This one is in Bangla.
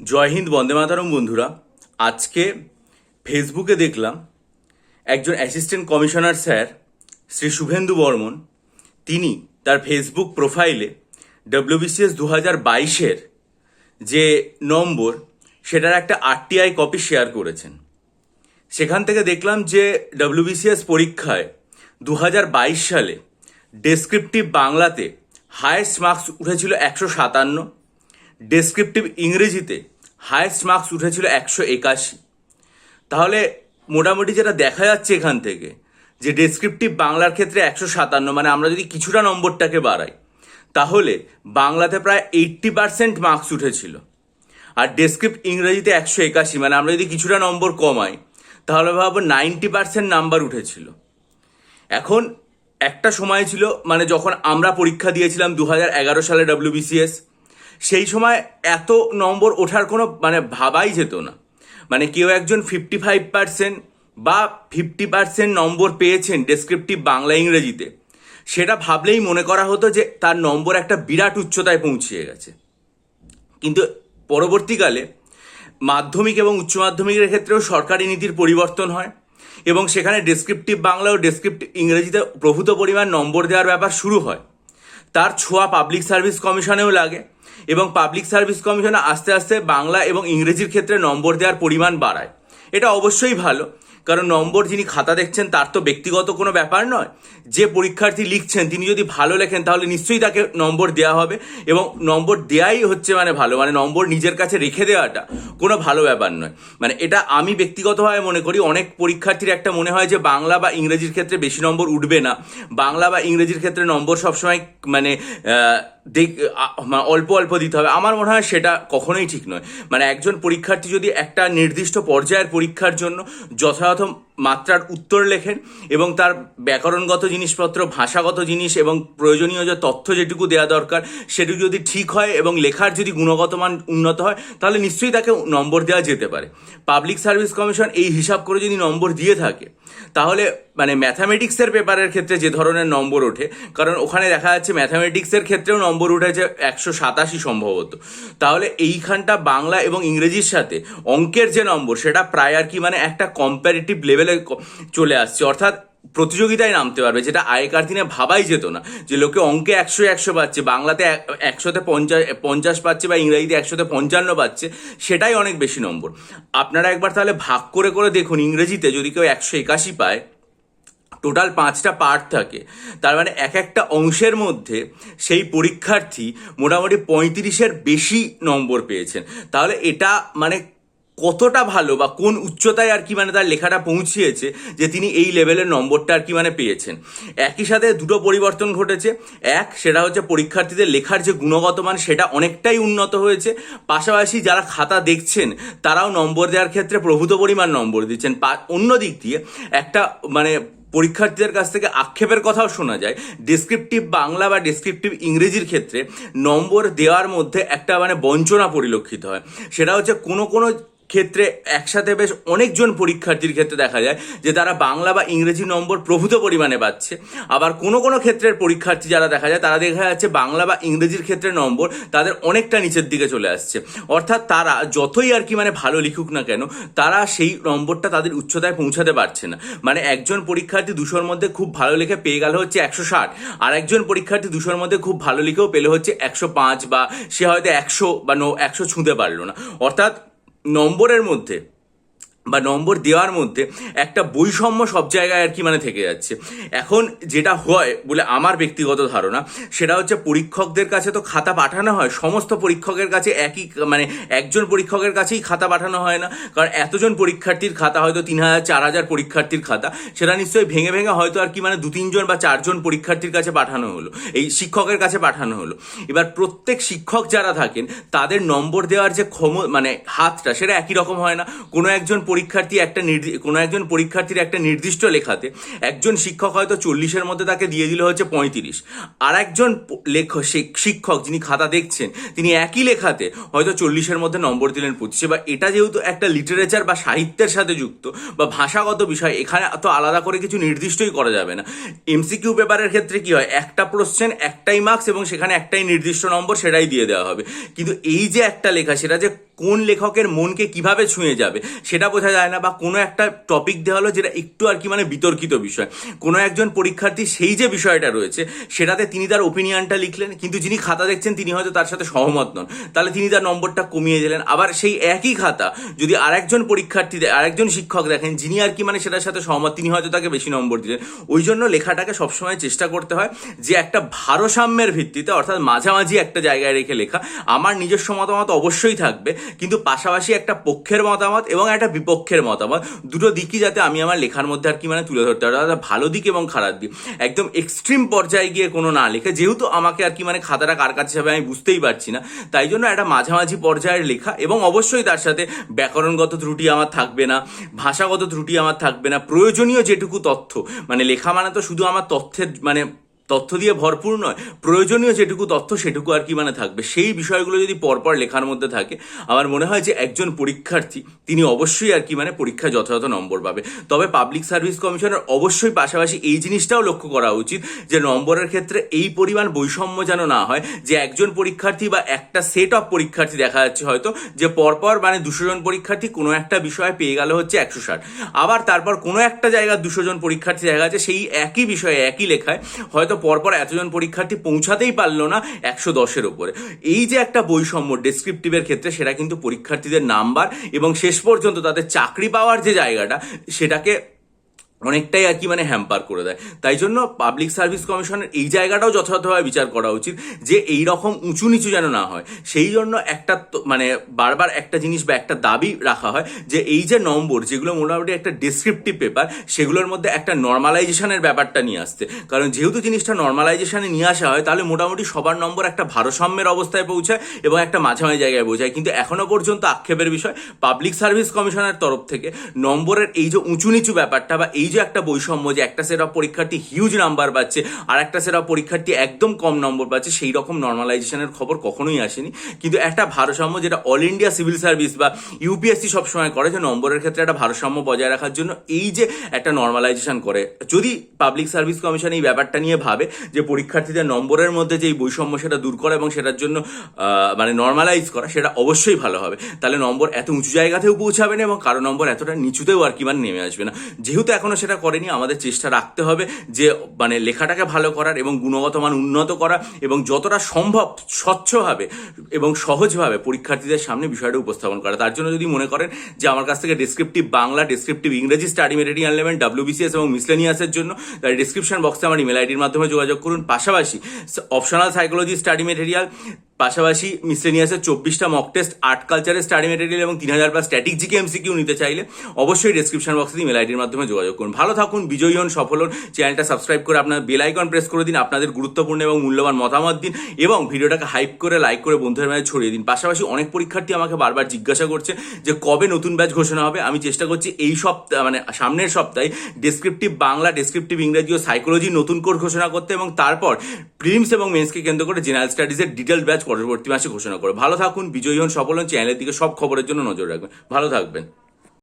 জয় হিন্দ, বন্দে মাতরম। বন্ধুরা, আজকে ফেসবুকে দেখলাম একজন assistant commissioner sir Shri Suvendu Barman তিনি তার ফেসবুক প্রোফাইলে ডব্লিউবিসিএস 2022-এর যে নম্বর সেটার একটা আরটিআই কপি শেয়ার করেছেন। সেখান থেকে দেখলাম যে ডব্লিউবিসিএস পরীক্ষায় 2022 সালে ডেসক্রিপটিভ বাংলাতে হায়েস্ট মার্কস উঠেছিল 157, ডেসক্রিপটিভ ইংরেজিতে হায়েস্ট মার্কস উঠেছিল 181। তাহলে মোটামুটি যেটা দেখা যাচ্ছে এখান থেকে যে ডেসক্রিপটিভ বাংলার ক্ষেত্রে 157, মানে আমরা যদি কিছুটা নম্বরটাকে বাড়াই তাহলে বাংলাতে প্রায় 80% মার্কস উঠেছিল। আর ডেসক্রিপ্ট ইংরেজিতে 181, মানে আমরা যদি কিছুটা নম্বর কমাই তাহলে ভাবো 90% নাম্বার উঠেছিল। এখন একটা সময় ছিল, মানে যখন আমরা পরীক্ষা দিয়েছিলাম 2011 সালে ডব্লিউবিসিএস, সেই সময় এত নম্বর ওঠার কোনো মানে ভাবাই যেত না। মানে কেউ একজন 55% বা 50% নম্বর পেয়েছেন ডেসক্রিপটিভ বাংলা ইংরেজিতে, সেটা ভাবলেই মনে করা হতো যে তার নম্বর একটা বিরাট উচ্চতায় পৌঁছিয়ে গেছে। কিন্তু পরবর্তীকালে মাধ্যমিক এবং উচ্চ মাধ্যমিকের ক্ষেত্রেও সরকারি নীতির পরিবর্তন হয় এবং সেখানে ডেসক্রিপটিভ বাংলা ও ডেসক্রিপটিভ ইংরেজিতে প্রভূত পরিমাণ নম্বর দেওয়ার ব্যাপার শুরু হয়। তার ছোঁয়া পাবলিক সার্ভিস কমিশনেও লাগে এবং পাবলিক সার্ভিস কমিশনে আস্তে আস্তে বাংলা এবং ইংরেজির ক্ষেত্রে নম্বর দেওয়ার পরিমাণ বাড়ায়। এটা অবশ্যই ভালো, কারণ নম্বর যিনি খাতা দেখছেন তার তো ব্যক্তিগত কোনো ব্যাপার নয়। যে পরীক্ষার্থী লিখছেন তিনি যদি ভালো লেখেন তাহলে নিশ্চয়ই তাকে নম্বর দেওয়া হবে এবং নম্বর দেওয়াই হচ্ছে মানে ভালো, মানে নম্বর নিজের কাছে রেখে দেওয়াটা কোনো ভালো ব্যাপার নয়। মানে এটা আমি ব্যক্তিগতভাবে মনে করি। অনেক পরীক্ষার্থীর একটা মনে হয় যে বাংলা বা ইংরেজির ক্ষেত্রে বেশি নম্বর উঠবে না, বাংলা বা ইংরেজির ক্ষেত্রে নম্বর সবসময় মানে অল্প অল্প দিতে হবে। আমার মনে হয় সেটা কখনোই ঠিক নয়। মানে একজন পরীক্ষার্থী যদি একটা নির্দিষ্ট পর্যায়ের পরীক্ষার জন্য যথাযথ মাত্রার উত্তর লেখেন এবং তার ব্যাকরণগত জিনিসপত্র, ভাষাগত জিনিস এবং প্রয়োজনীয় যে তথ্য যেটুকু দেওয়া দরকার সেটুকু যদি ঠিক হয় এবং লেখার যদি গুণগত মান উন্নত হয় তাহলে নিশ্চয়ই তাকে নম্বর দেওয়া যেতে পারে। পাবলিক সার্ভিস কমিশন এই হিসাব করে যদি নম্বর দিয়ে থাকে তাহলে মানে ম্যাথামেটিক্সের পেপারের ক্ষেত্রে যে ধরনের নম্বর ওঠে, কারণ ওখানে দেখা যাচ্ছে ম্যাথামেটিক্সের ক্ষেত্রেও নম্বর উঠেছে 187 সম্ভবত, তাহলে এইখানটা বাংলা এবং ইংরেজির সাথে অঙ্কের যে নম্বর সেটা প্রায় আর কি মানে একটা কম্প্যারেটিভ লেভেলে চলে আসছে, অর্থাৎ প্রতিযোগিতায় নামতে পারবে, যেটা আগেকার দিনে ভাবাই যেত না। যে লোকে অঙ্কে 100 পাচ্ছে, বাংলাতে 100-50 পাচ্ছে বা ইংরেজিতে 155 পাচ্ছে, সেটাই অনেক বেশি নম্বর। আপনারা একবার তাহলে ভাগ করে করে দেখুন, ইংরেজিতে যদি কেউ 181 পায়, টোটাল 5টা পার্ট থাকে, তার মানে এক একটা অংশের মধ্যে সেই পরীক্ষার্থী মোটামুটি 35-এর বেশি নম্বর পেয়েছেন। তাহলে এটা মানে কতটা ভালো বা কোন উচ্চতায় আর কি মানে তার লেখাটা পৌঁছিয়েছে যে তিনি এই লেভেলের নম্বরটা আর কি মানে পেয়েছেন। একই সাথে দুটো পরিবর্তন ঘটেছে। এক, সেটা হচ্ছে পরীক্ষার্থীদের লেখার যে গুণগত মান সেটা অনেকটাই উন্নত হয়েছে, পাশাপাশি যারা খাতা দেখছেন তারাও নম্বর দেওয়ার ক্ষেত্রে প্রভূত পরিমাণ নম্বর দিচ্ছেন। অন্য দিক দিয়ে একটা মানে পরীক্ষার্থীদের কাছ থেকে আক্ষেপের কথাও শোনা যায়, ডেসক্রিপটিভ বাংলা বা ডেসক্রিপটিভ ইংরেজির ক্ষেত্রে নম্বর দেওয়ার মধ্যে একটা মানে বঞ্চনা পরিলক্ষিত হয়। সেটা হচ্ছে কোনো কোনো ক্ষেত্রে একসাথে বেশ অনেকজন পরীক্ষার্থীর ক্ষেত্রে দেখা যায় যে তারা বাংলা বা ইংরেজি নম্বর প্রভূত পরিমাণে পাচ্ছে, আবার কোনো কোনো ক্ষেত্রের পরীক্ষার্থী যারা দেখা যায় তারা দেখা যাচ্ছে বাংলা বা ইংরেজির ক্ষেত্রে নম্বর তাদের অনেকটা নিচের দিকে চলে আসছে। অর্থাৎ তারা যতই আর কি মানে ভালো লিখুক না কেন তারা সেই নম্বরটা তাদের উচ্চতায় পৌঁছাতে পারছে না। মানে একজন পরীক্ষার্থী 200-র মধ্যে খুব ভালো লিখে পেয়ে গেল হচ্ছে 160, আর একজন পরীক্ষার্থী 200-র মধ্যে খুব ভালো লিখেও পেলে হচ্ছে 105, বা সে হয়তো 100 বা 100 ছুঁতে পারলো না। অর্থাৎ নম্বরের মধ্যে বা নম্বর দেওয়ার মধ্যে একটা বৈষম্য সব জায়গায় আর কি মানে থেকে যাচ্ছে। এখন যেটা হয় বলে আমার ব্যক্তিগত ধারণা, সেটা হচ্ছে পরীক্ষকদের কাছে তো খাতা পাঠানো হয়, সমস্ত পরীক্ষকের কাছে একই মানে একজন পরীক্ষকের কাছেই খাতা পাঠানো হয় না, কারণ এতজন পরীক্ষার্থীর খাতা হয়তো 3000-4000 পরীক্ষার্থীর খাতা, সেটা নিশ্চয়ই ভেঙে ভেঙে হয়তো আর কি মানে 2-3 বা 4 পরীক্ষার্থীর কাছে পাঠানো হলো, এই শিক্ষকের কাছে পাঠানো হলো। এবার প্রত্যেক শিক্ষক যারা থাকেন তাদের নম্বর দেওয়ার যে মানে হাতটা সেটা একই রকম হয় না। কোনো একজন পরীক্ষার্থীর একটা নির্দিষ্ট লেখাতে একজন শিক্ষক হয়তো 40-এর মধ্যে তাকে দিয়ে দিল হচ্ছে 35, আর একজন শিক্ষক যিনি খাতা দেখছেন তিনি একই লেখাতে হয়তো 40-এর মধ্যে নম্বর দিলেন 25। বা এটা যেহেতু একটা লিটারেচার বা সাহিত্যের সাথে যুক্ত বা ভাষাগত বিষয়, এখানে তো আলাদা করে কিছু নির্দিষ্টই করা যাবে না। এমসিকিউ পেপারের ক্ষেত্রে কি হয়, একটা প্রশ্ন একটাই মার্কস এবং সেখানে একটাই নির্দিষ্ট নম্বর, সেটাই দিয়ে দেওয়া হবে। কিন্তু এই যে একটা লেখা সেটা যে কোন লেখকের মনকে কিভাবে ছুঁয়ে যাবে সেটা বোঝা যায় না, বা কোনো একটা টপিক দেওয়া হলো যেটা একটু আর কি মানে বিতর্কিত বিষয়, কোনো একজন পরীক্ষার্থী সেই যে বিষয়টা রয়েছে সেটাতে তিনি তার ওপিনিয়নটা লিখলেন, কিন্তু যিনি খাতা দেখছেন তিনি হয়তো তার সাথে সহমত নন, তাহলে তিনি তার নম্বরটা কমিয়ে দিলেন। আবার সেই একই খাতা যদি আরেকজন পরীক্ষার্থী আরেকজন শিক্ষক দেখেন যিনি আর কি মানে সেটার সাথে সহমত, তিনি হয়তো তাকে বেশি নম্বর দিলেন। ওই জন্য লেখাটাকে সবসময় চেষ্টা করতে হয় যে একটা ভারসাম্যের ভিত্তিতে, অর্থাৎ মাঝামাঝি একটা জায়গায় রেখে লেখা। আমার নিজস্ব মতামত অবশ্যই থাকবে, কিন্তু পাশাপাশি একটা পক্ষের মতামত এবং একটা বিপক্ষের মতামত, দুটো দিকই যাতে আমি আমার লেখার মধ্যে আর কি মানে তুলে ধরতে পারি, অর্থাৎ ভালো দিক এবং খারাপ দিক। একদম এক্সট্রিম পর্যায়ে গিয়ে কোনো না লেখা, যেহেতু আমাকে আর কি মানে খাতাটা কার কাছে যাবে আমি বুঝতেই পারছি না, তাই জন্য একটা মাঝামাঝি পর্যায়ের লেখা, এবং অবশ্যই তার সাথে ব্যাকরণগত ত্রুটি আমার থাকবে না, ভাষাগত ত্রুটি আমার থাকবে না, প্রয়োজনীয় যেটুকু তথ্য, মানে লেখা মানে তো শুধু আমার তথ্যের মানে তথ্য দিয়ে ভরপুর নয়, প্রয়োজনীয় যেটুকু তথ্য সেটুকু আর কি মানে থাকবে। সেই বিষয়গুলো যদি পরপর লেখার মধ্যে থাকে, আমার মনে হয় যে একজন পরীক্ষার্থী তিনি অবশ্যই আর কি মানে পরীক্ষায় যথাযথ নম্বর পাবে। তবে পাবলিক সার্ভিস কমিশনের অবশ্যই পাশাপাশি এই জিনিসটাও লক্ষ্য করা উচিত যে নম্বরের ক্ষেত্রে এই পরিমাণ বৈষম্য যেন না হয়, যে একজন পরীক্ষার্থী বা একটা সেট অফ পরীক্ষার্থী দেখা যাচ্ছে হয়তো যে পরপর মানে 200 জন পরীক্ষার্থী কোনো একটা বিষয়ে পেয়ে গেল হচ্ছে 160, আবার তারপর কোনো একটা জায়গায় 200 জন পরীক্ষার্থী দেখা যাচ্ছে সেই একই বিষয়ে একই লেখায় হয়তো পরপর এতজন পরীক্ষার্থী পৌঁছাতেই পারলো না 110-এর উপরে। এই যে একটা বৈষম্য ডেসক্রিপটিভের ক্ষেত্রে, সেটা কিন্তু পরীক্ষার্থীদের নাম্বার এবং শেষ পর্যন্ত তাদের চাকরি পাওয়ার যে জায়গাটা সেটাকে অনেকটাই আর কি মানে হ্যাম্পার করে দেয়। তাই জন্য পাবলিক সার্ভিস কমিশনের এই জায়গাটাও যথাযথভাবে বিচার করা উচিত যে এই রকম উঁচু নিচু যেন না হয়। সেই জন্য একটা মানে বারবার একটা জিনিস বা একটা দাবি রাখা হয় যে এই যে নম্বর যেগুলো মোটামুটি একটা ডেসক্রিপটিভ পেপার, সেগুলোর মধ্যে একটা নর্মালাইজেশনের ব্যাপারটা নিয়ে আসতে, কারণ যেহেতু জিনিসটা নর্মালাইজেশনে নিয়ে আসা হয় তাহলে মোটামুটি সবার নম্বর একটা ভারসাম্যের অবস্থায় পৌঁছায় এবং একটা মাঝামাঝি জায়গায় পৌঁছায়। কিন্তু এখনো পর্যন্ত আক্ষেপের বিষয়, পাবলিক সার্ভিস কমিশনের তরফ থেকে নম্বরের এই যে উঁচু নিচু ব্যাপারটা বা এই যে একটা বৈষম্য, যে একটা সেট অফ পরীক্ষার্থী হিউজ নাম্বার পাচ্ছে আর একটা সেট অফ পরীক্ষার্থী একদম কম নম্বর পাচ্ছে, সেই রকম নর্মালাইজেশনের খবর কখনোই আসেনি। কিন্তু একটা ভারসাম্য যেটা অল ইন্ডিয়া সিভিল সার্ভিস বা ইউপিএসসি সবসময় করে, যে নম্বরের ক্ষেত্রে একটা ভারসাম্য বজায় রাখার জন্য এই যে একটা নর্মালাইজেশন করে, যদি পাবলিক সার্ভিস কমিশন এই ব্যাপারটা নিয়ে ভাবে যে পরীক্ষার্থীদের নম্বরের মধ্যে যে এই বৈষম্য সেটা দূর করা এবং সেটার জন্য মানে নর্মালাইজ করা, সেটা অবশ্যই ভালো হবে। তাহলে নম্বর এত উঁচু জায়গাতেও পৌঁছাবে না এবং কারো নম্বর এতটা নিচুতেও আর কি মানে নেমে আসবে না। যেহেতু এখনো সেটা করেনি, আমাদের চেষ্টা রাখতে হবে যে মানে লেখাটাকে ভালো করার এবং গুণগত মান উন্নত করা এবং যতটা সম্ভব স্বচ্ছভাবে এবং সহজভাবে পরীক্ষার্থীদের সামনে বিষয়টা উপস্থাপন করা। তার জন্য যদি মনে করেন যে আমার কাছ থেকে ডেসক্রিপটিভ বাংলা, ডেসক্রিপটিভ ইংরেজি স্টাডি মেটেরিয়াল নেবেন WBCS এবং মিসলেনিয়াসের জন্য, তাই ডিসক্রিপশন বক্সে আমার ইমেল আইডির মাধ্যমে যোগাযোগ করুন। পাশাপাশি অপশনাল সাইকোলজি স্টাডি মেটেরিয়াল, পাশাপাশি মিসলেনিয়াসের 24টা মক টেস্ট, আর্ট কালচারের স্টাডি মেটেরিয়াল এবং 3000+ স্ট্যাটিক জিকে MCQ নিতে চাইলে অবশ্যই ডেসক্রিপশন বক্সে ইমেল আইডির মাধ্যমে যোগাযোগ করুন। ভালো থাকুন, বিজয়ী হন, সফল হন। চ্যানেলটা সাবস্ক্রাইব করে আপনার বেল আইকন প্রেস করে দিন, আপনাদের গুরুত্বপূর্ণ এবং মূল্যবান মতামত দিন এবং ভিডিওটাকে হাইপ করে লাইক করে বন্ধুদের মাঝে ছড়িয়ে দিন। পাশাপাশি অনেক পরীক্ষার্থী আমাকে বারবার জিজ্ঞাসা করছে যে কবে নতুন ব্যাচ ঘোষণা হবে। আমি চেষ্টা করছি এই সপ্তাহ মানে সামনের সপ্তাহে ডেসক্রিপটিভ বাংলা, ডেসক্রিপটিভ ইংরেজি ও সাইকোলজির নতুন কোর্স ঘোষণা করতে এবং তারপর প্রিলিমস এবং মেন্সকে কেন্দ্র করে জেনারেল স্টাডিজের ডিটেলড ব্যাচ পরবর্তী মাসে ঘোষণা করে। ভালো থাকুন, বিজয়ী হন, সফল হন। চ্যানেলের দিকে সব খবরের জন্য নজর রাখবেন। ভালো থাকবেন।